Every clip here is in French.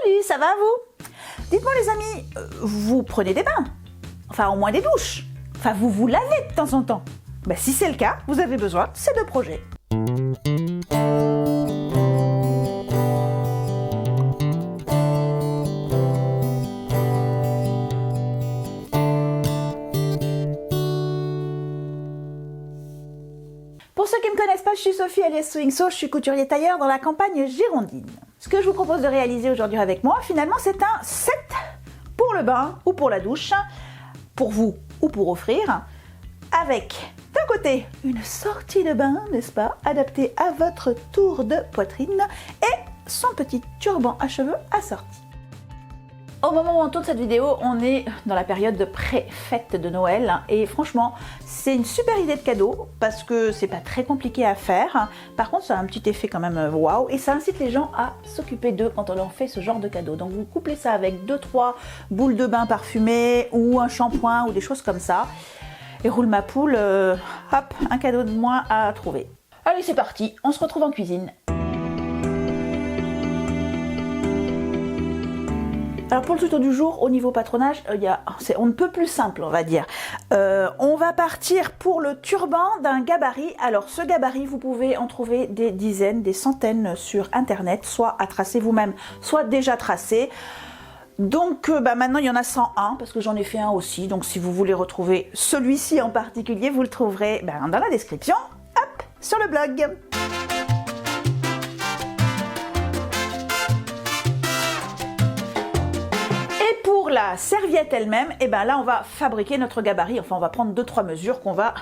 Salut, ça va vous? Dites-moi les amis, vous prenez des bains? Enfin au moins des douches? Enfin vous vous lavez de temps en temps? Ben, si c'est le cas, vous avez besoin de ces deux projets. Pour ceux qui ne me connaissent pas, je suis Sophie alias Sewingsew, je suis couturier tailleur dans la campagne girondine. Ce que je vous propose de réaliser aujourd'hui avec moi, finalement, c'est un set pour le bain ou pour la douche, pour vous ou pour offrir, avec d'un côté une sortie de bain, n'est-ce pas, adaptée à votre tour de poitrine et son petit turban à cheveux assorti. Au moment où on tourne cette vidéo, on est dans la période de pré-fête de Noël et franchement, c'est une super idée de cadeau parce que c'est pas très compliqué à faire. Par contre, ça a un petit effet quand même waouh et ça incite les gens à s'occuper d'eux quand on leur fait ce genre de cadeau. Donc vous couplez ça avec 2-3 boules de bain parfumées ou un shampoing ou des choses comme ça. Et roule ma poule, hop, un cadeau de moins à trouver. Allez, c'est parti, on se retrouve en cuisine. Alors pour le tuto du jour, au niveau patronage, on ne peut plus simple, on va dire. On va partir pour le turban d'un gabarit. Alors ce gabarit, vous pouvez en trouver des dizaines, des centaines sur internet, soit à tracer vous-même, soit déjà tracé. Donc maintenant il y en a 101 parce que j'en ai fait un aussi. Donc si vous voulez retrouver celui-ci en particulier, vous le trouverez dans la description, hop, sur le blog. Pour la serviette elle-même, et là on va fabriquer notre gabarit, enfin on va prendre 2-3 mesures qu'on va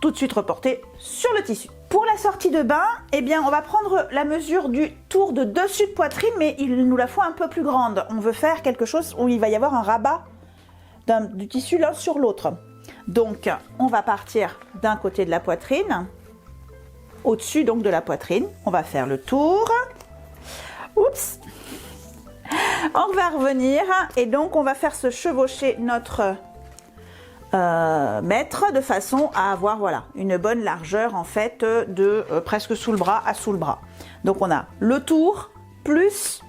tout de suite reporter sur le tissu. Pour la sortie de bain, on va prendre la mesure du tour de dessus de poitrine, mais il nous la faut un peu plus grande. On veut faire quelque chose où il va y avoir un rabat du tissu l'un sur l'autre. Donc on va partir d'un côté de la poitrine, au-dessus donc de la poitrine, on va faire le tour. Oups! On va revenir et donc on va faire se chevaucher notre mètre de façon à avoir une bonne largeur en fait de presque sous le bras à sous le bras. Donc on a le tour plus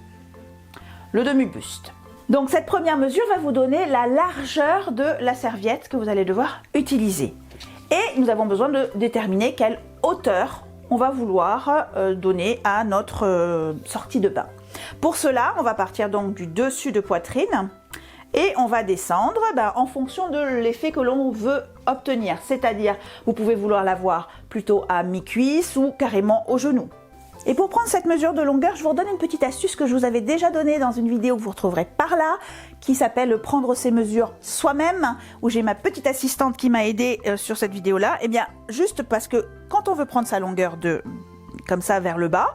le demi-buste. Donc cette première mesure va vous donner la largeur de la serviette que vous allez devoir utiliser. Et nous avons besoin de déterminer quelle hauteur on va vouloir donner à notre sortie de bain. Pour cela, on va partir donc du dessus de poitrine et on va descendre en fonction de l'effet que l'on veut obtenir. C'est-à-dire, vous pouvez vouloir l'avoir plutôt à mi-cuisse ou carrément au genou. Et pour prendre cette mesure de longueur, je vous redonne une petite astuce que je vous avais déjà donnée dans une vidéo que vous retrouverez par là, qui s'appelle « Prendre ses mesures soi-même », où j'ai ma petite assistante qui m'a aidée sur cette vidéo-là. Juste parce que quand on veut prendre sa longueur comme ça vers le bas,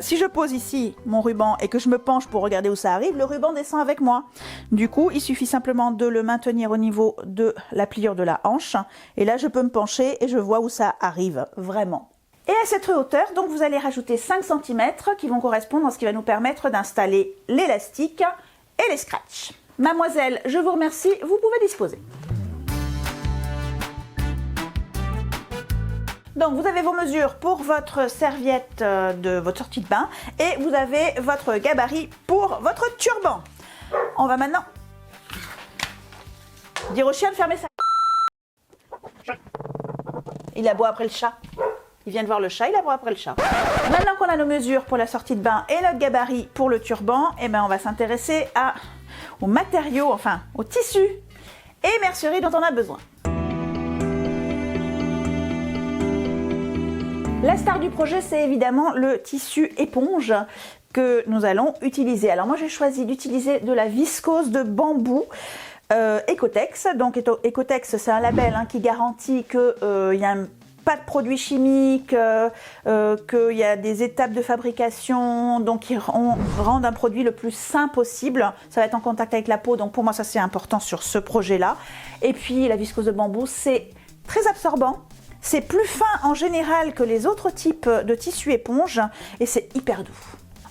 si je pose ici mon ruban et que je me penche pour regarder où ça arrive, le ruban descend avec moi. Du coup, il suffit simplement de le maintenir au niveau de la pliure de la hanche et là je peux me pencher et je vois où ça arrive vraiment. Et à cette hauteur, donc vous allez rajouter 5 cm qui vont correspondre à ce qui va nous permettre d'installer l'élastique et les scratchs. Mademoiselle, je vous remercie, vous pouvez disposer. Donc vous avez vos mesures pour votre serviette de votre sortie de bain et vous avez votre gabarit pour votre turban. On va maintenant dire au chien de fermer sa... Il aboie après le chat. Il vient de voir le chat, il aboie après le chat. Maintenant qu'on a nos mesures pour la sortie de bain et notre gabarit pour le turban, on va s'intéresser aux matériaux, enfin au tissu et mercerie dont on a besoin. La star du projet, c'est évidemment le tissu éponge que nous allons utiliser. Alors moi, j'ai choisi d'utiliser de la viscose de bambou Ecotex. Donc Ecotex, c'est un label qui garantit qu'il n'y a pas de produits chimiques, qu'il y a des étapes de fabrication, donc ils rendent un produit le plus sain possible. Ça va être en contact avec la peau, donc pour moi, ça c'est important sur ce projet-là. Et puis la viscose de bambou, c'est très absorbant. C'est plus fin en général que les autres types de tissu éponge et c'est hyper doux.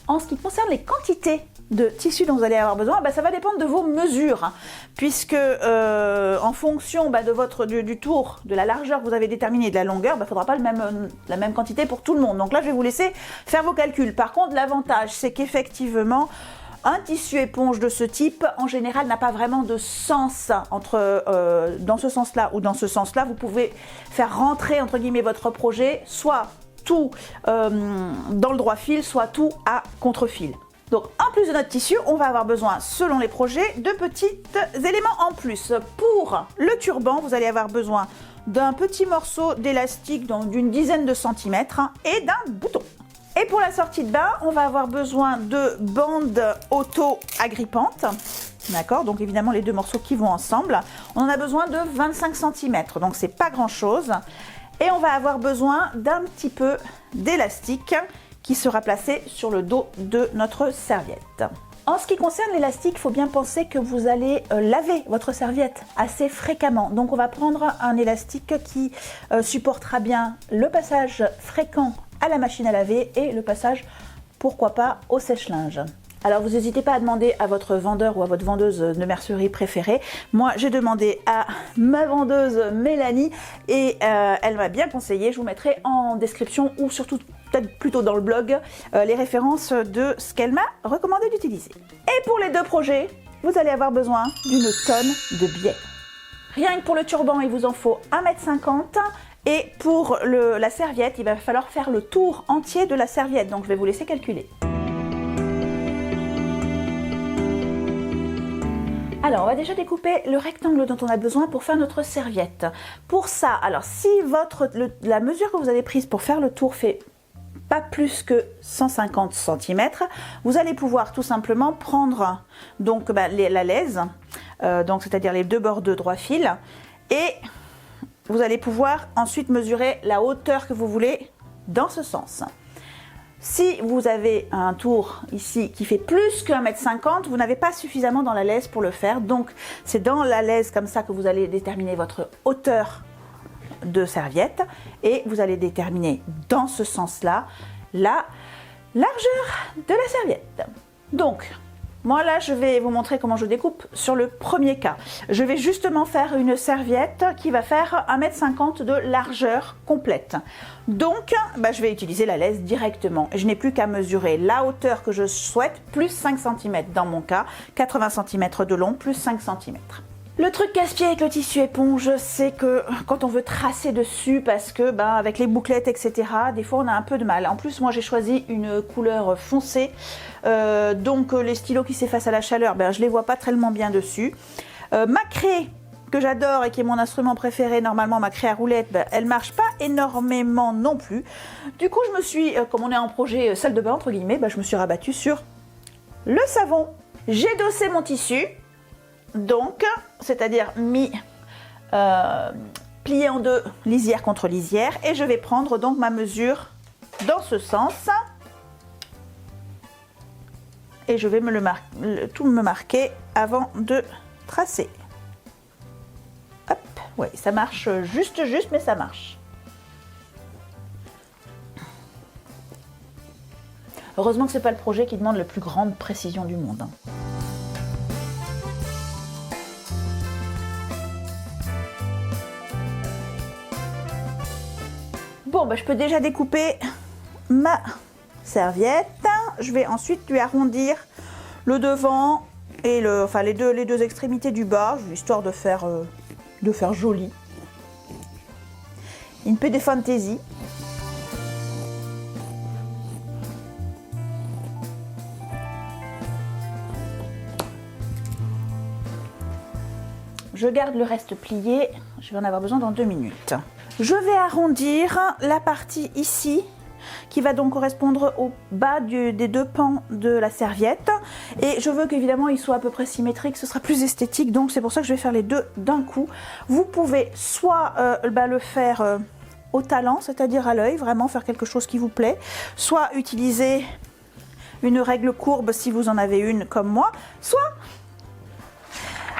En ce qui concerne les quantités de tissu dont vous allez avoir besoin, ça va dépendre de vos mesures, puisque en fonction du tour, de la largeur que vous avez déterminée et de la longueur, il ne faudra pas la même quantité pour tout le monde. Donc là, je vais vous laisser faire vos calculs. Par contre, l'avantage, c'est qu'effectivement, Un tissu éponge de ce type, en général, n'a pas vraiment de sens dans ce sens-là ou dans ce sens-là. Vous pouvez faire rentrer, entre guillemets, votre projet, soit tout dans le droit fil, soit tout à contre-fil. Donc, en plus de notre tissu, on va avoir besoin, selon les projets, de petits éléments en plus. Pour le turban, vous allez avoir besoin d'un petit morceau d'élastique d'une dizaine de centimètres et d'un bouton. Et pour la sortie de bain, on va avoir besoin de bandes auto-agrippantes. D'accord, donc évidemment les deux morceaux qui vont ensemble. On en a besoin de 25 cm, donc c'est pas grand chose. Et on va avoir besoin d'un petit peu d'élastique qui sera placé sur le dos de notre serviette. En ce qui concerne l'élastique, il faut bien penser que vous allez laver votre serviette assez fréquemment. Donc on va prendre un élastique qui supportera bien le passage fréquent à la machine à laver et le passage, pourquoi pas, au sèche-linge. Alors vous n'hésitez pas à demander à votre vendeur ou à votre vendeuse de mercerie préférée. Moi j'ai demandé à ma vendeuse Mélanie et elle m'a bien conseillé. Je vous mettrai en description ou surtout peut-être plutôt dans le blog les références de ce qu'elle m'a recommandé d'utiliser. Et pour les deux projets, vous allez avoir besoin d'une tonne de biais. Rien que pour le turban, il vous en faut 1,50 m. Et pour la serviette, il va falloir faire le tour entier de la serviette. Donc je vais vous laisser calculer. Alors, on va déjà découper le rectangle dont on a besoin pour faire notre serviette. Pour ça, alors si la mesure que vous avez prise pour faire le tour fait pas plus que 150 cm, vous allez pouvoir tout simplement prendre donc, la lèse, c'est-à-dire les deux bords de droit fil, et vous allez pouvoir ensuite mesurer la hauteur que vous voulez dans ce sens. Si vous avez un tour ici qui fait plus que 1,50 m, vous n'avez pas suffisamment dans la lèse pour le faire. Donc c'est dans la lèse comme ça que vous allez déterminer votre hauteur de serviette et vous allez déterminer dans ce sens-là la largeur de la serviette. Donc moi là je vais vous montrer comment je découpe sur le premier cas. Je vais justement faire une serviette qui va faire 1,50 m de largeur complète. Donc je vais utiliser la lèse directement. Je n'ai plus qu'à mesurer la hauteur que je souhaite plus 5 cm dans mon cas, 80 cm de long plus 5 cm. Le truc casse-pied avec le tissu éponge, c'est que quand on veut tracer dessus, parce que avec les bouclettes, etc., des fois on a un peu de mal. En plus, moi j'ai choisi une couleur foncée, donc les stylos qui s'effacent à la chaleur, je les vois pas tellement bien dessus. Ma craie, que j'adore et qui est mon instrument préféré, normalement ma craie à roulettes, elle marche pas énormément non plus. Du coup, je me suis, comme on est en projet salle de bain, entre guillemets, je me suis rabattue sur le savon. J'ai dossé mon tissu. Donc, c'est-à-dire plié en deux, lisière contre lisière, et je vais prendre donc ma mesure dans ce sens et je vais tout me marquer avant de tracer. Hop, ouais, ça marche juste, mais ça marche. Heureusement que c'est pas le projet qui demande la plus grande précision du monde. Bon, je peux déjà découper ma serviette. Je vais ensuite lui arrondir le devant et les deux extrémités du bas, histoire de faire joli. Une peu de fantaisie. Je garde le reste plié, je vais en avoir besoin dans 2 minutes. Je vais arrondir la partie ici, qui va donc correspondre au bas des deux pans de la serviette. Et je veux qu'évidemment il soit à peu près symétrique, ce sera plus esthétique, donc c'est pour ça que je vais faire les deux d'un coup. Vous pouvez soit le faire au talent, c'est-à-dire à l'œil, vraiment faire quelque chose qui vous plaît, soit utiliser une règle courbe si vous en avez une comme moi, soit...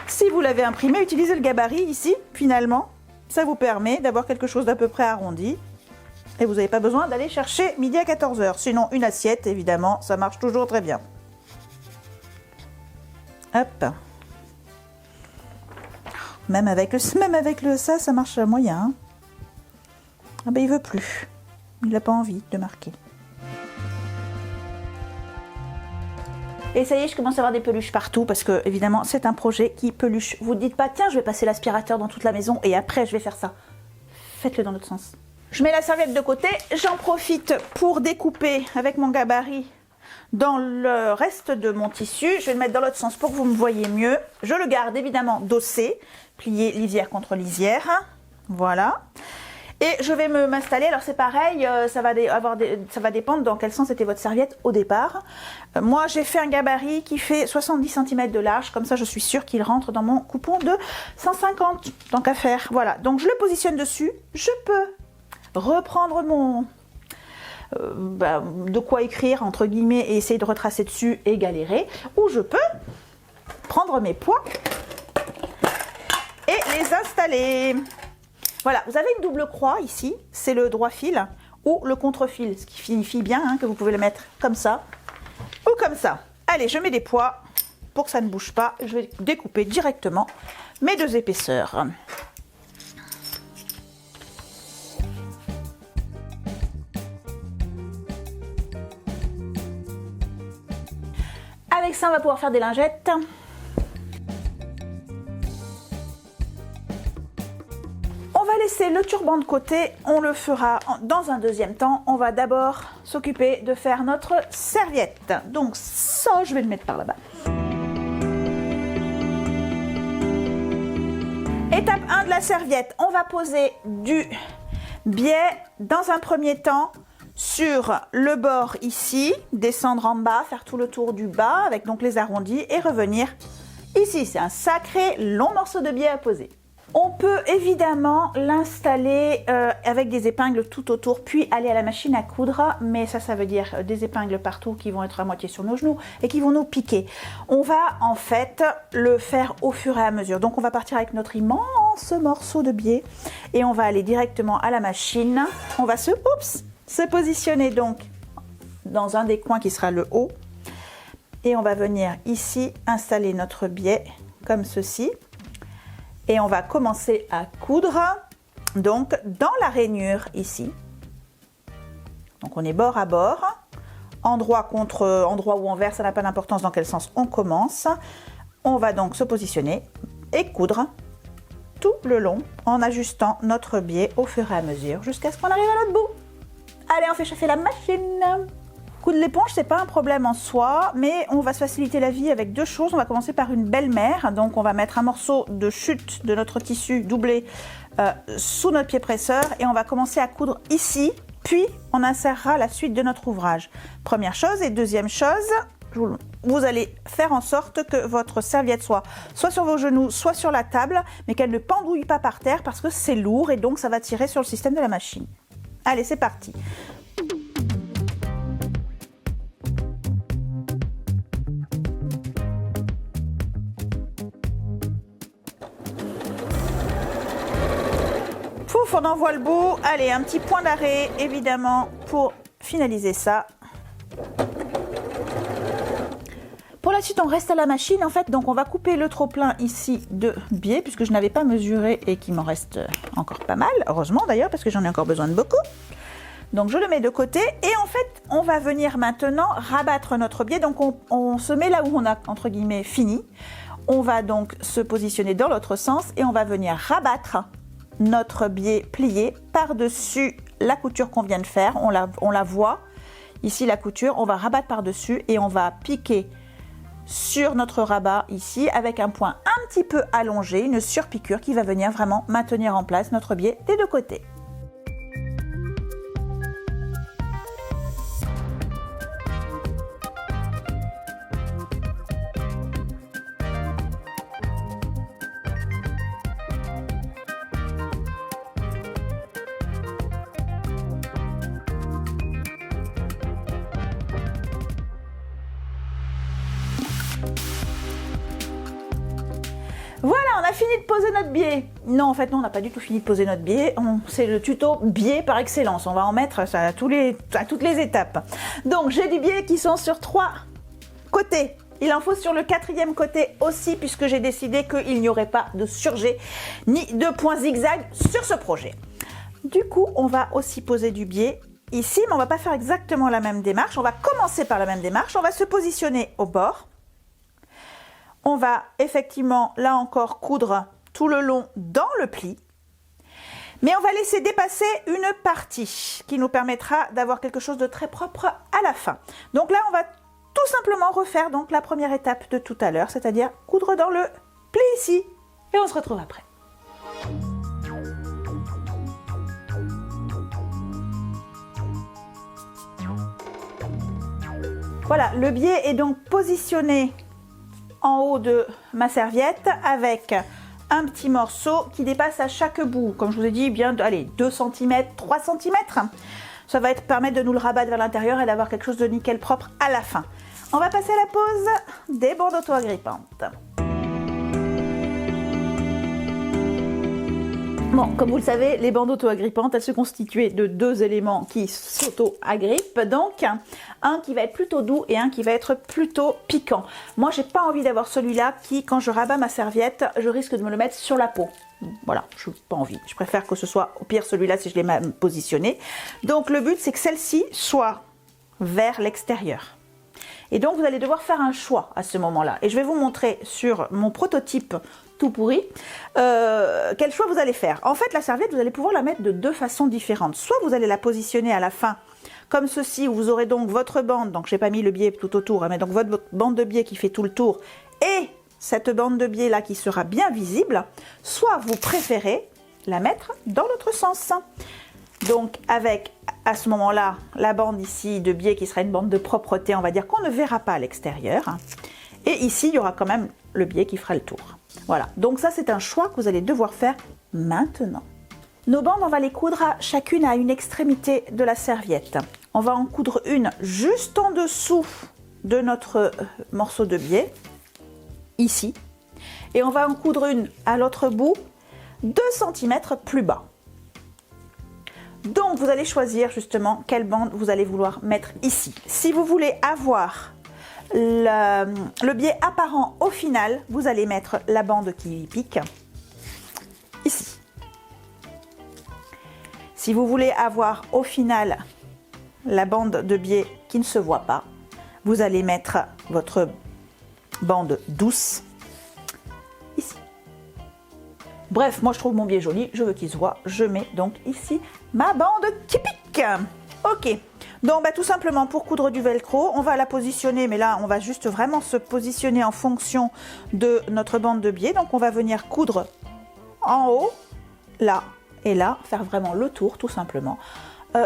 si vous l'avez imprimé, utilisez le gabarit ici, finalement. Ça vous permet d'avoir quelque chose d'à peu près arrondi. Et vous n'avez pas besoin d'aller chercher midi à 14 h. Sinon, une assiette, évidemment, ça marche toujours très bien. Hop. Même avec ça, ça marche moyen. Ah il veut plus. Il n'a pas envie de marquer. Et ça y est, je commence à avoir des peluches partout parce que évidemment c'est un projet qui peluche. Vous ne dites pas tiens je vais passer l'aspirateur dans toute la maison et après je vais faire ça. Faites-le dans l'autre sens. Je mets la serviette de côté, j'en profite pour découper avec mon gabarit dans le reste de mon tissu. Je vais le mettre dans l'autre sens pour que vous me voyez mieux. Je le garde évidemment dossé, plié lisière contre lisière. Voilà. Et je vais m'installer, alors c'est pareil, ça va dépendre dans quel sens était votre serviette au départ. Moi j'ai fait un gabarit qui fait 70 cm de large, comme ça je suis sûre qu'il rentre dans mon coupon de 150, tant qu'à faire. Voilà, donc je le positionne dessus, je peux reprendre mon... de quoi écrire entre guillemets et essayer de retracer dessus et galérer, ou je peux prendre mes poids et les installer. Voilà, vous avez une double croix ici, c'est le droit fil ou le contre-fil, ce qui signifie bien que vous pouvez le mettre comme ça ou comme ça. Allez, je mets des poids pour que ça ne bouge pas. Je vais découper directement mes deux épaisseurs. Avec ça, on va pouvoir faire des lingettes. On va laisser le turban de côté, on le fera dans un deuxième temps. On va d'abord s'occuper de faire notre serviette. Donc ça, je vais le mettre par là-bas. Étape 1 de la serviette, on va poser du biais dans un premier temps sur le bord ici, descendre en bas, faire tout le tour du bas avec donc les arrondis et revenir ici. C'est un sacré long morceau de biais à poser. On peut évidemment l'installer avec des épingles tout autour, puis aller à la machine à coudre, mais ça veut dire des épingles partout qui vont être à moitié sur nos genoux et qui vont nous piquer. On va en fait le faire au fur et à mesure. Donc on va partir avec notre immense morceau de biais et on va aller directement à la machine. On va se positionner donc dans un des coins qui sera le haut et on va venir ici installer notre biais comme ceci. Et on va commencer à coudre donc dans la rainure ici. Donc on est bord à bord, endroit contre endroit ou envers, ça n'a pas d'importance dans quel sens on commence. On va donc se positionner et coudre tout le long en ajustant notre biais au fur et à mesure jusqu'à ce qu'on arrive à l'autre bout. Allez, on fait chauffer la machine. Coudre l'éponge, c'est pas un problème en soi, mais on va se faciliter la vie avec deux choses. On va commencer par une belle-mère. Donc on va mettre un morceau de chute de notre tissu doublé sous notre pied presseur et on va commencer à coudre ici, puis on insérera la suite de notre ouvrage. Première chose. Et deuxième chose, vous allez faire en sorte que votre serviette soit sur vos genoux, soit sur la table, mais qu'elle ne pendouille pas par terre parce que c'est lourd et donc ça va tirer sur le système de la machine. Allez, c'est parti. Pouf, on envoie le bout. Allez, un petit point d'arrêt, évidemment, pour finaliser ça. Pour la suite, on reste à la machine, en fait. Donc, on va couper le trop-plein ici de biais, puisque je n'avais pas mesuré et qu'il m'en reste encore pas mal. Heureusement, d'ailleurs, parce que j'en ai encore besoin de beaucoup. Donc, je le mets de côté. Et en fait, on va venir maintenant rabattre notre biais. Donc, on se met là où on a, entre guillemets, fini. On va donc se positionner dans l'autre sens et on va venir rabattre notre biais plié par-dessus la couture qu'on vient de faire. On la voit ici, la couture, on va rabattre par-dessus et on va piquer sur notre rabat ici avec un point un petit peu allongé, une surpiqûre qui va venir vraiment maintenir en place notre biais des deux côtés. Voilà, on a fini de poser notre biais. Non, en fait, non, on n'a pas du tout fini de poser notre biais. C'est le tuto biais par excellence. On va en mettre ça à toutes les étapes. Donc, j'ai des biais qui sont sur 3 côtés. Il en faut sur le 4e côté aussi, puisque j'ai décidé qu'il n'y aurait pas de surjet ni de point zigzag sur ce projet. Du coup, on va aussi poser du biais ici, mais on va pas faire exactement la même démarche. On va commencer par la même démarche. On va se positionner au bord. On va effectivement, là encore, coudre tout le long dans le pli. Mais on va laisser dépasser une partie qui nous permettra d'avoir quelque chose de très propre à la fin. Donc là, on va tout simplement refaire donc la première étape de tout à l'heure, c'est-à-dire coudre dans le pli ici. Et on se retrouve après. Voilà, le biais est donc positionné en haut de ma serviette avec un petit morceau qui dépasse à chaque bout. Comme je vous ai dit, bien, allez, 2 cm, 3 cm. Ça va permettre de nous le rabattre vers l'intérieur et d'avoir quelque chose de nickel propre à la fin. On va passer à la pose des bandes auto-agrippantes. Bon, comme vous le savez, les bandes auto-agrippantes, elles se constituent de 2 éléments qui s'auto-agrippent. Donc, un qui va être plutôt doux et un qui va être plutôt piquant. Moi, j'ai pas envie d'avoir celui-là qui, quand je rabats ma serviette, je risque de me le mettre sur la peau. Voilà, je n'ai pas envie. Je préfère que ce soit au pire celui-là si je l'ai même positionné. Donc, le but, c'est que celle-ci soit vers l'extérieur. Et donc, vous allez devoir faire un choix à ce moment-là. Et je vais vous montrer sur mon prototype tout pourri quel choix vous allez faire. En fait, la serviette, vous allez pouvoir la mettre de 2 façons différentes. Soit vous allez la positionner à la fin comme ceci, où vous aurez donc votre bande. Donc, je n'ai pas mis le biais tout autour, hein, mais donc votre bande de biais qui fait tout le tour. Et cette bande de biais là qui sera bien visible. Soit vous préférez la mettre dans l'autre sens. Donc, avec à ce moment-là, la bande ici de biais qui sera une bande de propreté, on va dire qu'on ne verra pas à l'extérieur. Et ici, il y aura quand même le biais qui fera le tour. Voilà, donc ça c'est un choix que vous allez devoir faire maintenant. Nos bandes, on va les coudre chacune à une extrémité de la serviette. On va en coudre une juste en dessous de notre morceau de biais, ici. Et on va en coudre une à l'autre bout, 2 cm plus bas. Donc vous allez choisir justement quelle bande vous allez vouloir mettre ici. Si vous voulez avoir le biais apparent au final, vous allez mettre la bande qui pique ici. Si vous voulez avoir au final la bande de biais qui ne se voit pas, vous allez mettre votre bande douce ici. Bref, moi je trouve mon biais joli, je veux qu'il se voit, je mets donc ici ma bande qui pique. Ok. Donc tout simplement pour coudre du velcro, on va la positionner, mais là on va juste vraiment se positionner en fonction de notre bande de biais. Donc on va venir coudre en haut, là et là, faire vraiment le tour tout simplement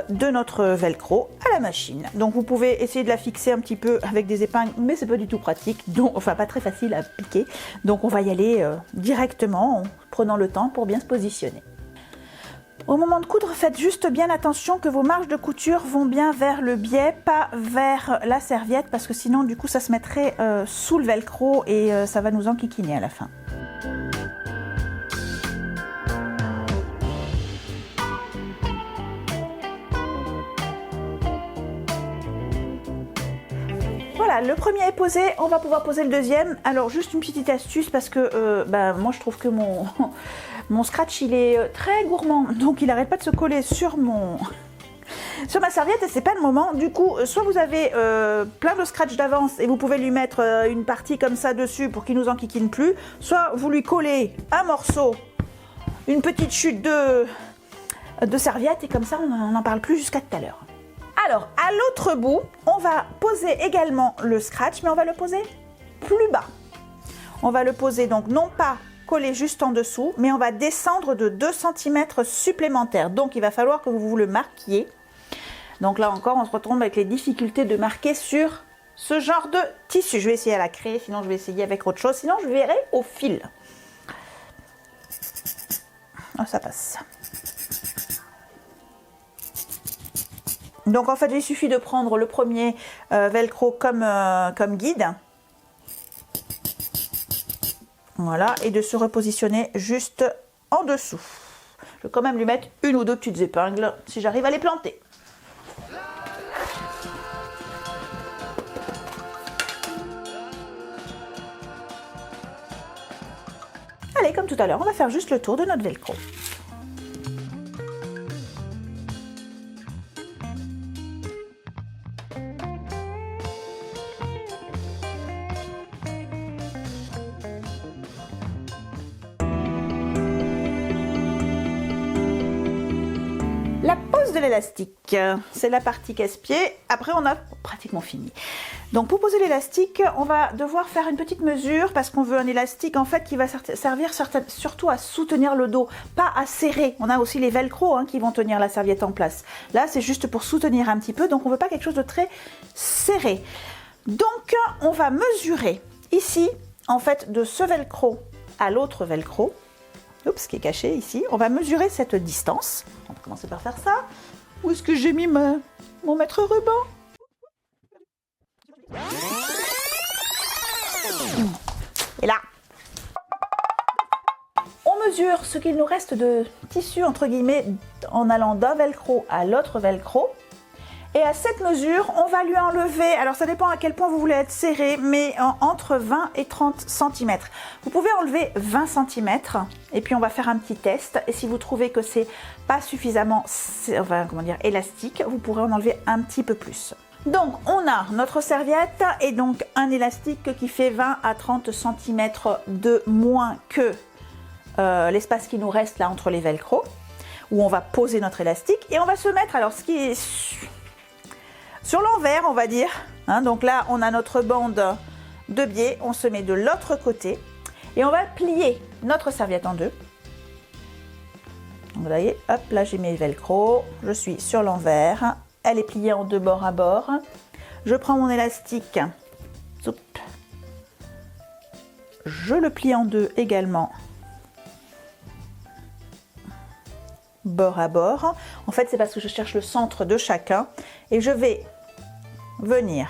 de notre velcro à la machine. Donc vous pouvez essayer de la fixer un petit peu avec des épingles, mais c'est pas du tout pratique, donc, enfin pas très facile à piquer. Donc on va y aller directement en prenant le temps pour bien se positionner. Au moment de coudre, faites juste bien attention que vos marges de couture vont bien vers le biais, pas vers la serviette, parce que sinon du coup ça se mettrait sous le velcro et ça va nous enquiquiner à la fin. Voilà, le premier est posé, on va pouvoir poser le deuxième. Alors juste une petite astuce parce que moi je trouve que mon scratch il est très gourmand, donc il n'arrête pas de se coller sur ma serviette et c'est pas le moment. Du coup, soit vous avez plein de scratch d'avance et vous pouvez lui mettre une partie comme ça dessus pour qu'il nous enquiquine plus, soit vous lui collez un morceau, une petite chute de serviette et comme ça on n'en parle plus jusqu'à tout à l'heure. Alors, à l'autre bout, on va poser également le scratch, mais on va le poser plus bas. On va le poser donc non pas collé juste en dessous, mais on va descendre de 2 cm supplémentaires. Donc, il va falloir que vous le marquiez. Donc là encore, on se retrouve avec les difficultés de marquer sur ce genre de tissu. Je vais essayer à la craie, sinon je vais essayer avec autre chose. Sinon, je verrai au fil. Oh, ça passe. Donc en fait, il suffit de prendre le premier velcro comme guide. Voilà, et de se repositionner juste en dessous. Je vais quand même lui mettre une ou deux petites épingles si j'arrive à les planter. Allez, comme tout à l'heure, on va faire juste le tour de notre velcro. pose de l'élastique. C'est la partie casse-pied. Après, on a pratiquement fini. Donc, pour poser l'élastique, on va devoir faire une petite mesure parce qu'on veut un élastique en fait qui va servir surtout à soutenir le dos, pas à serrer. On a aussi les velcro qui vont tenir la serviette en place. Là, c'est juste pour soutenir un petit peu. Donc, on ne veut pas quelque chose de très serré. Donc, on va mesurer ici, en fait, de ce velcro à l'autre velcro. Oups, qui est caché ici. On va mesurer cette distance. On va commencer par faire ça. Où est-ce que j'ai mis mon mètre ruban? Et là, on mesure ce qu'il nous reste de tissu, entre guillemets, en allant d'un velcro à l'autre velcro. Et à cette mesure, on va lui enlever, alors ça dépend à quel point vous voulez être serré, mais entre 20 et 30 cm. Vous pouvez enlever 20 cm et puis on va faire un petit test. Et si vous trouvez que c'est pas suffisamment élastique, vous pourrez en enlever un petit peu plus. Donc on a notre serviette et donc un élastique qui fait 20 à 30 cm de moins que l'espace qui nous reste là entre les velcro, où on va poser notre élastique et on va se mettre, alors ce qui est sur l'envers, on va dire. Donc là, on a notre bande de biais. On se met de l'autre côté. Et on va plier notre serviette en deux. Vous voyez, hop, là j'ai mes velcro. Je suis sur l'envers. Elle est pliée en deux bord à bord. Je prends mon élastique. Zoup. Je le plie en deux également. Bord à bord. En fait, c'est parce que je cherche le centre de chacun et je vais venir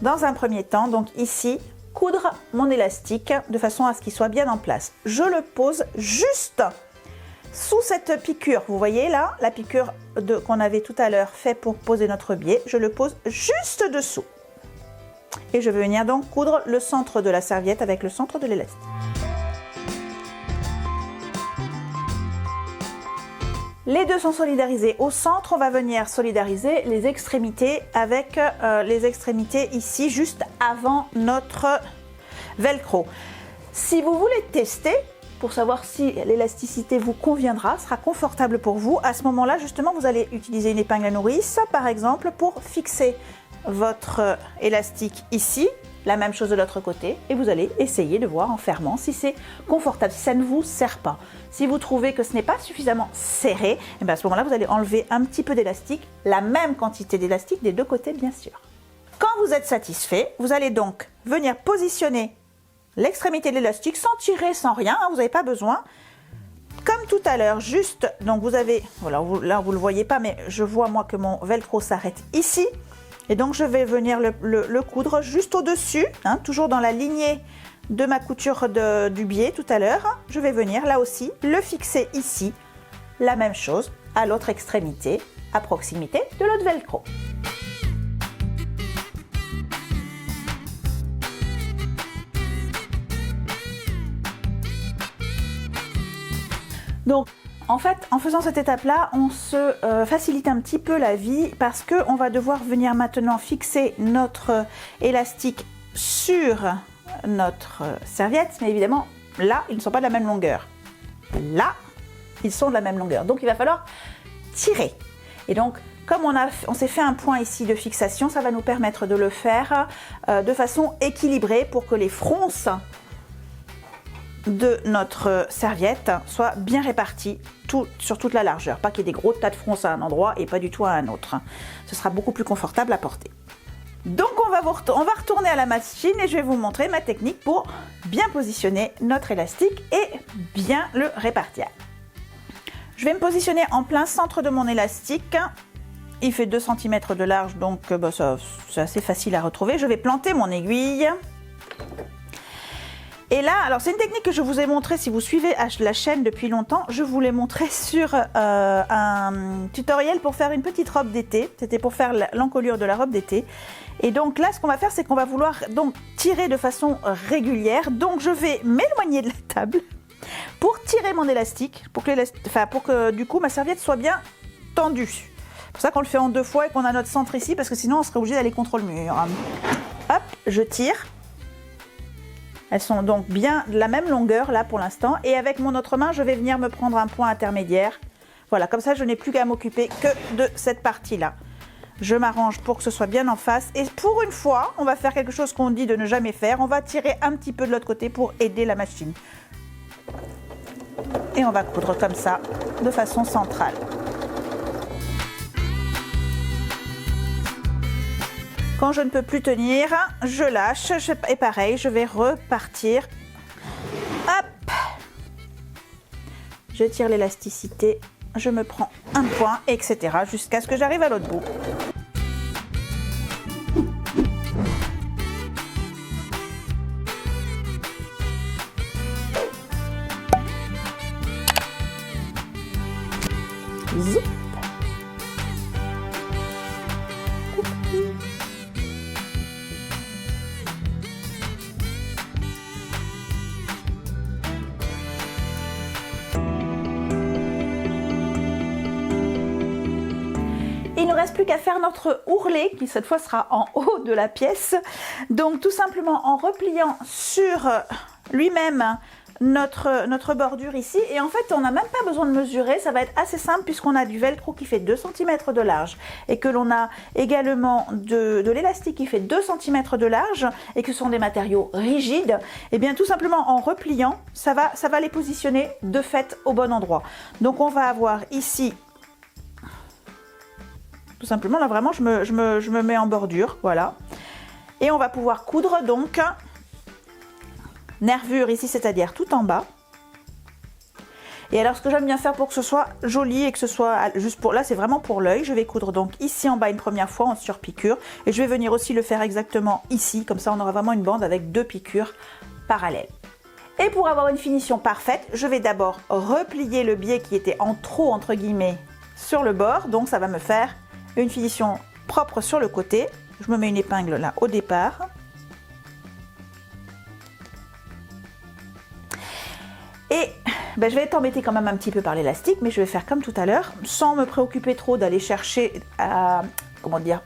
dans un premier temps, donc ici, coudre mon élastique de façon à ce qu'il soit bien en place. Je le pose juste sous cette piqûre. Vous voyez là, la piqûre qu'on avait tout à l'heure fait pour poser notre biais. Je le pose juste dessous. Et je vais venir donc coudre le centre de la serviette avec le centre de l'élastique. Les deux sont solidarisés au centre, on va venir solidariser les extrémités avec les extrémités ici, juste avant notre velcro. Si vous voulez tester, pour savoir si l'élasticité vous conviendra, sera confortable pour vous, à ce moment-là, justement, vous allez utiliser une épingle à nourrice, par exemple, pour fixer votre élastique ici. La même chose de l'autre côté et vous allez essayer de voir en fermant si c'est confortable, si ça ne vous serre pas. Si vous trouvez que ce n'est pas suffisamment serré, et bien à ce moment-là, vous allez enlever un petit peu d'élastique, la même quantité d'élastique des deux côtés bien sûr. Quand vous êtes satisfait, vous allez donc venir positionner l'extrémité de l'élastique sans tirer, sans rien, vous n'avez pas besoin. Comme tout à l'heure, juste, donc vous avez, voilà, là vous ne le voyez pas, mais je vois moi que mon velcro s'arrête ici. Et donc, je vais venir le coudre juste au-dessus, toujours dans la lignée de ma couture du biais tout à l'heure. Je vais venir là aussi le fixer ici, la même chose à l'autre extrémité, à proximité de l'autre velcro. Donc, en fait, en faisant cette étape-là, on se facilite un petit peu la vie parce qu'on va devoir venir maintenant fixer notre élastique sur notre serviette. Mais évidemment, là, ils ne sont pas de la même longueur. Là, ils sont de la même longueur. Donc, il va falloir tirer. Et donc, comme on s'est fait un point ici de fixation, ça va nous permettre de le faire de façon équilibrée pour que les fronces de notre serviette soit bien répartie sur toute la largeur, pas qu'il y ait des gros tas de fronces à un endroit et pas du tout à un autre. Ce sera beaucoup plus confortable à porter. Donc on va retourner à la machine et je vais vous montrer ma technique pour bien positionner notre élastique et bien le répartir. Je vais me positionner en plein centre de mon élastique. Il fait 2 cm de large, donc c'est assez facile à retrouver. Je vais planter mon aiguille. Et là, alors c'est une technique que je vous ai montrée si vous suivez la chaîne depuis longtemps. Je vous l'ai montrée sur un tutoriel pour faire une petite robe d'été. C'était pour faire l'encolure de la robe d'été. Et donc là, ce qu'on va faire, c'est qu'on va vouloir donc tirer de façon régulière. Donc je vais m'éloigner de la table pour tirer mon élastique, pour que du coup ma serviette soit bien tendue. C'est pour ça qu'on le fait en 2 fois et qu'on a notre centre ici, parce que sinon on serait obligé d'aller contre le mur. Hop, je tire. Elles sont donc bien de la même longueur là pour l'instant. Et avec mon autre main, je vais venir me prendre un point intermédiaire Voilà, comme ça, je n'ai plus qu'à m'occuper que de cette partie-là. Je m'arrange pour que ce soit bien en face. Et pour une fois, on va faire quelque chose qu'on dit de ne jamais faire. On va tirer un petit peu de l'autre côté pour aider la machine. Et on va coudre comme ça, de façon centrale. Quand je ne peux plus tenir, je lâche. Et pareil, je vais repartir. Hop! Je tire l'élasticité. Je me prends un point, etc. jusqu'à ce que j'arrive à l'autre bout. Zip. Il ne reste plus qu'à faire notre ourlet qui cette fois sera en haut de la pièce. Donc tout simplement en repliant sur lui-même notre bordure ici. Et en fait on n'a même pas besoin de mesurer, ça va être assez simple puisqu'on a du velcro qui fait 2 cm de large et que l'on a également de l'élastique qui fait 2 cm de large et que ce sont des matériaux rigides. Et bien tout simplement en repliant, ça va les positionner de fait au bon endroit. Donc on va avoir ici tout simplement, là vraiment je me mets en bordure, voilà. Et on va pouvoir coudre donc nervure ici, c'est-à-dire tout en bas. Et alors ce que j'aime bien faire pour que ce soit joli et que ce soit juste pour, là c'est vraiment pour l'œil, je vais coudre donc ici en bas une première fois en surpiqûre. Et je vais venir aussi le faire exactement ici, comme ça on aura vraiment une bande avec 2 piqûres parallèles. Et pour avoir une finition parfaite, je vais d'abord replier le biais qui était en trop entre guillemets sur le bord. Donc ça va me faire une finition propre sur le côté. Je me mets une épingle là au départ. Et ben, je vais être embêtée quand même un petit peu par l'élastique, mais je vais faire comme tout à l'heure, sans me préoccuper trop d'aller chercher à, comment dire,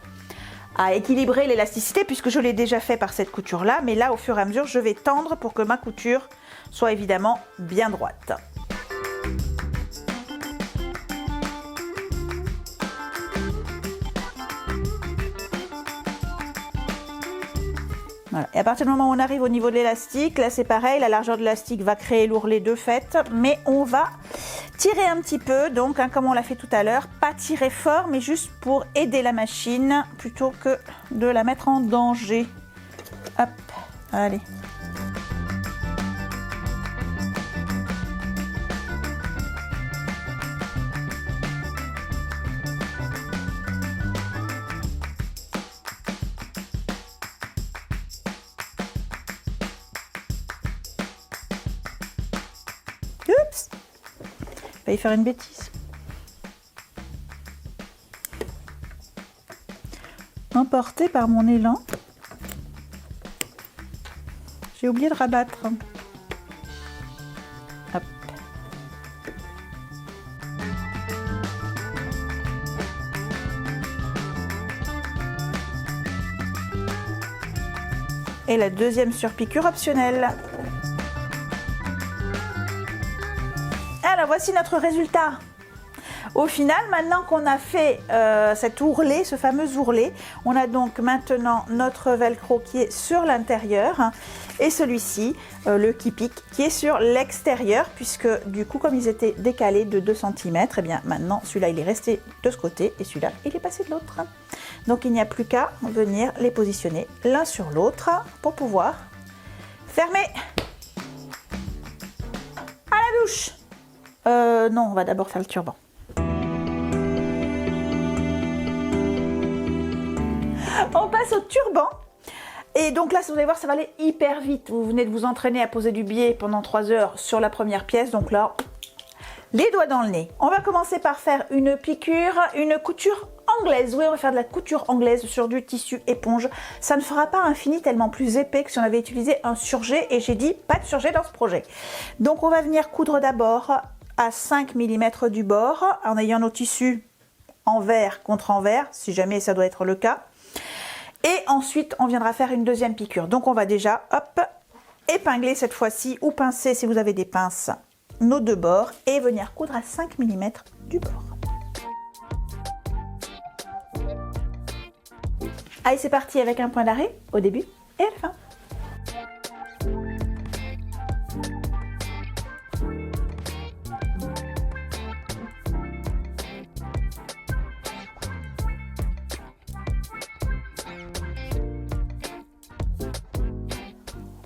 à équilibrer l'élasticité, puisque je l'ai déjà fait par cette couture là. Mais là, au fur et à mesure, je vais tendre pour que ma couture soit évidemment bien droite. Voilà. Et à partir du moment où on arrive au niveau de l'élastique, là c'est pareil, la largeur de l'élastique va créer l'ourlet de fait, mais on va tirer un petit peu, donc hein, comme on l'a fait tout à l'heure, pas tirer fort, mais juste pour aider la machine, plutôt que de la mettre en danger. Hop, allez. Oups, failli faire une bêtise. Emporté par mon élan, j'ai oublié de rabattre. Hop. Et la deuxième surpiqûre optionnelle. Alors voici notre résultat. Au final, maintenant qu'on a fait cet ourlet, ce fameux ourlet, on a donc maintenant notre velcro qui est sur l'intérieur hein, et celui-ci, le qui pique, qui est sur l'extérieur, puisque du coup, comme ils étaient décalés de 2 cm, et bien maintenant celui-là il est resté de ce côté et celui-là il est passé de l'autre. Donc il n'y a plus qu'à venir les positionner l'un sur l'autre pour pouvoir fermer à la douche. Non, on va d'abord faire le turban. On passe au turban. Et donc là, vous allez voir, ça va aller hyper vite. Vous venez de vous entraîner à poser du biais pendant 3 heures sur la première pièce. Donc là, les doigts dans le nez. On va commencer par faire une piqûre, une couture anglaise. Oui, on va faire de la couture anglaise sur du tissu éponge. Ça ne fera pas un fini tellement plus épais que si on avait utilisé un surjet. Et j'ai dit, pas de surjet dans ce projet. Donc on va venir coudre d'abord à 5 mm du bord, en ayant nos tissus envers contre envers, si jamais ça doit être le cas. Et ensuite, on viendra faire une deuxième piqûre. Donc on va déjà, hop, épingler cette fois-ci, ou pincer si vous avez des pinces, nos deux bords, et venir coudre à 5 mm du bord. Allez, c'est parti avec un point d'arrêt au début et à la fin.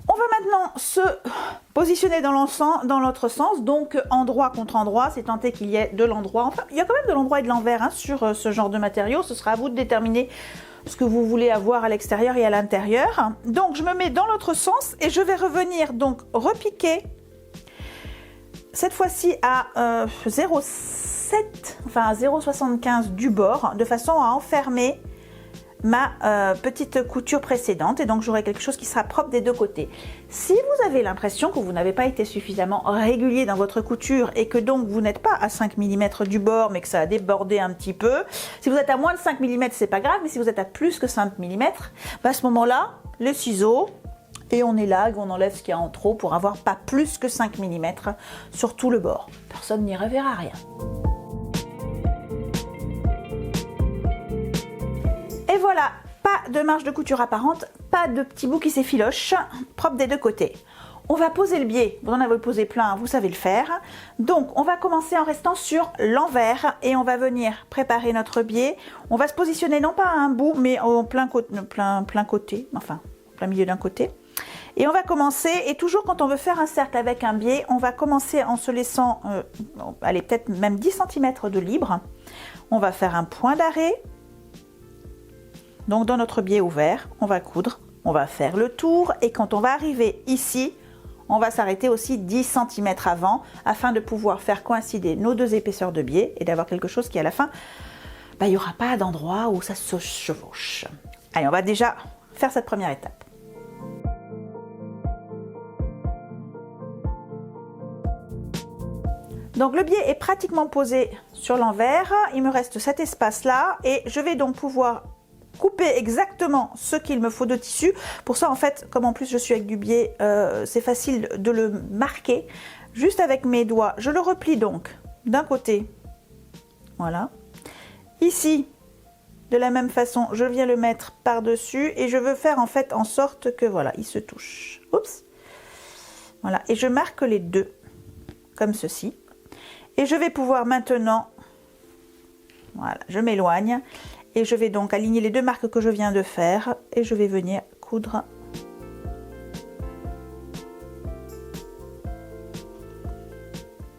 On va maintenant se positionner dans l'autre sens, donc endroit contre endroit, c'est tenté qu'il y ait de l'endroit. Enfin, il y a quand même de l'endroit et de l'envers hein, sur ce genre de matériaux. Ce sera à vous de déterminer ce que vous voulez avoir à l'extérieur et à l'intérieur. Donc je me mets dans l'autre sens et je vais revenir donc repiquer cette fois-ci à 0,7, enfin à 0,75 du bord, de façon à enfermer ma petite couture précédente, et donc j'aurai quelque chose qui sera propre des deux côtés. Si vous avez l'impression que vous n'avez pas été suffisamment régulier dans votre couture et que donc vous n'êtes pas à 5 mm du bord mais que ça a débordé un petit peu, si vous êtes à moins de 5 mm c'est pas grave, mais si vous êtes à plus que 5 mm, à ce moment là les ciseaux et on élague, on enlève ce qu'il y a en trop pour avoir pas plus que 5 mm sur tout le bord. Personne n'y reverra rien. Et voilà, pas de marge de couture apparente, pas de petits bouts qui s'effilochent, propre des deux côtés. On va poser le biais, vous en avez posé plein, vous savez le faire. Donc on va commencer en restant sur l'envers et on va venir préparer notre biais. On va se positionner non pas à un bout, mais au plein côté, enfin plein milieu d'un côté. Et on va commencer, et toujours quand on veut faire un cercle avec un biais, on va commencer en se laissant, allez, peut-être même 10 cm de libre. On va faire un point d'arrêt. Donc dans notre biais ouvert, on va coudre, on va faire le tour et quand on va arriver ici, on va s'arrêter aussi 10 cm avant afin de pouvoir faire coïncider nos deux épaisseurs de biais et d'avoir quelque chose qui à la fin, il n'y aura pas d'endroit où ça se chevauche. Allez, on va déjà faire cette première étape. Donc le biais est pratiquement posé sur l'envers, il me reste cet espace là et je vais donc pouvoir couper exactement ce qu'il me faut de tissu. Pour ça en fait, comme en plus je suis avec du biais, c'est facile de le marquer. Juste avec mes doigts, je le replie donc d'un côté, voilà. Ici, de la même façon, je viens le mettre par-dessus et je veux faire en fait en sorte que voilà, il se touche. Oups. Voilà, et je marque les deux, comme ceci. Et je vais pouvoir maintenant, voilà, je m'éloigne. Et je vais donc aligner les deux marques que je viens de faire et je vais venir coudre.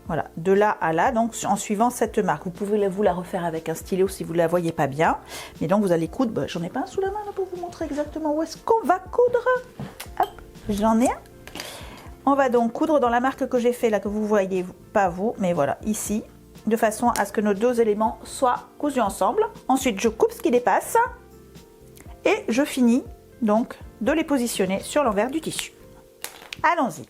Voilà, de là à là, donc en suivant cette marque. Vous pouvez vous la refaire avec un stylo si vous ne la voyez pas bien. Mais donc vous allez coudre, j'en ai pas un sous la main là pour vous montrer exactement où est-ce qu'on va coudre. Hop, j'en ai un. On va donc coudre dans la marque que j'ai fait là, que vous voyez pas vous, mais voilà, ici. De façon à ce que nos deux éléments soient cousus ensemble. Ensuite, je coupe ce qui dépasse et je finis donc de les positionner sur l'envers du tissu. Allons-y.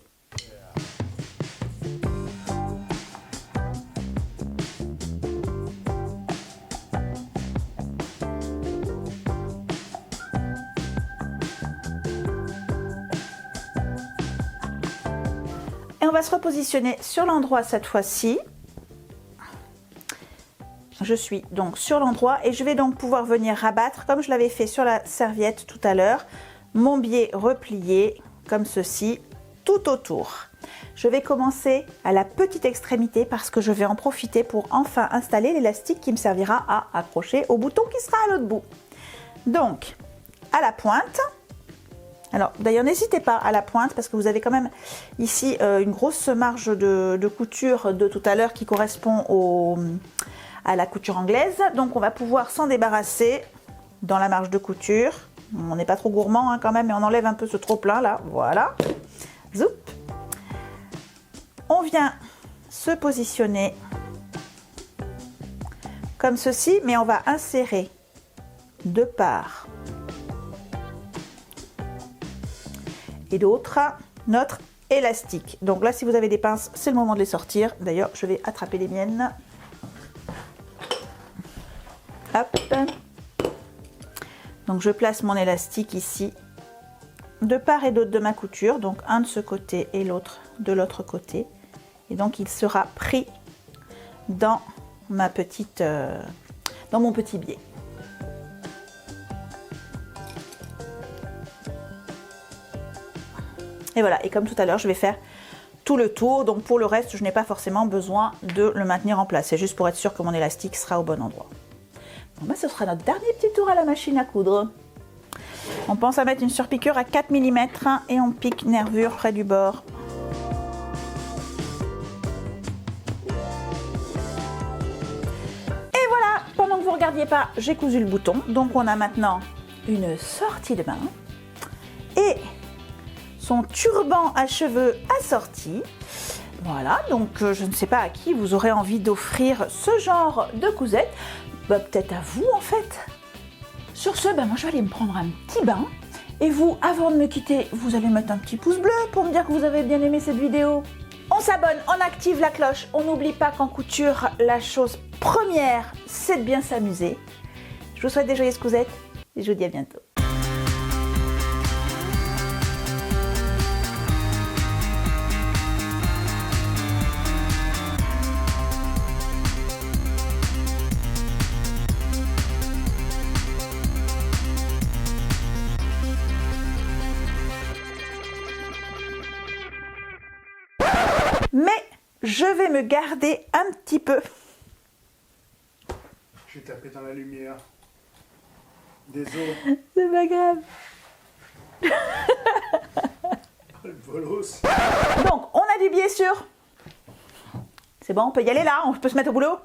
Et on va se repositionner sur l'endroit cette fois-ci. Je suis donc sur l'endroit et je vais donc pouvoir venir rabattre comme je l'avais fait sur la serviette tout à l'heure, mon biais replié comme ceci tout autour. Je vais commencer à la petite extrémité parce que je vais en profiter pour enfin installer l'élastique qui me servira à accrocher au bouton qui sera à l'autre bout. Donc à la pointe, alors d'ailleurs n'hésitez pas à la pointe parce que vous avez quand même ici une grosse marge de couture de tout à l'heure qui correspond à la couture anglaise, donc on va pouvoir s'en débarrasser dans la marge de couture. On n'est pas trop gourmand hein, quand même, mais on enlève un peu ce trop plein là, voilà. Zoup. On vient se positionner comme ceci, mais on va insérer de part et d'autre notre élastique. Donc là, si vous avez des pinces, c'est le moment de les sortir. D'ailleurs, je vais attraper les miennes. Hop. Donc je place mon élastique ici de part et d'autre de ma couture, donc un de ce côté et l'autre de l'autre côté, et donc il sera pris dans ma petite, dans mon petit biais. Et voilà, et comme tout à l'heure, je vais faire tout le tour. Donc pour le reste, je n'ai pas forcément besoin de le maintenir en place. C'est juste pour être sûr que mon élastique sera au bon endroit. Bon, ce sera notre dernier petit tour à la machine à coudre. On pense à mettre une surpiqûre à 4 mm et on pique nervure près du bord. Et voilà, pendant que vous ne regardiez pas, j'ai cousu le bouton. Donc on a maintenant une sortie de main et son turban à cheveux assorti. Voilà, donc je ne sais pas à qui vous aurez envie d'offrir ce genre de cousette. Bah, peut-être à vous en fait. Sur ce, moi je vais aller me prendre un petit bain. Et vous, avant de me quitter, vous allez mettre un petit pouce bleu pour me dire que vous avez bien aimé cette vidéo. On s'abonne, on active la cloche. On n'oublie pas qu'en couture, la chose première, c'est de bien s'amuser. Je vous souhaite des joyeuses cousettes et je vous dis à bientôt. Mais je vais me garder un petit peu. J'ai tapé dans la lumière. Désolé. C'est pas grave. Le bolos. Donc, on a du biais sur... C'est bon, on peut y aller là, on peut se mettre au boulot.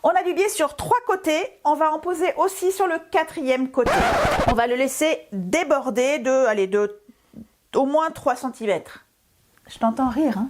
On a du biais sur 3 côtés. On va en poser aussi sur le 4e côté. On va le laisser déborder de au moins 3 cm. Je t'entends rire, hein.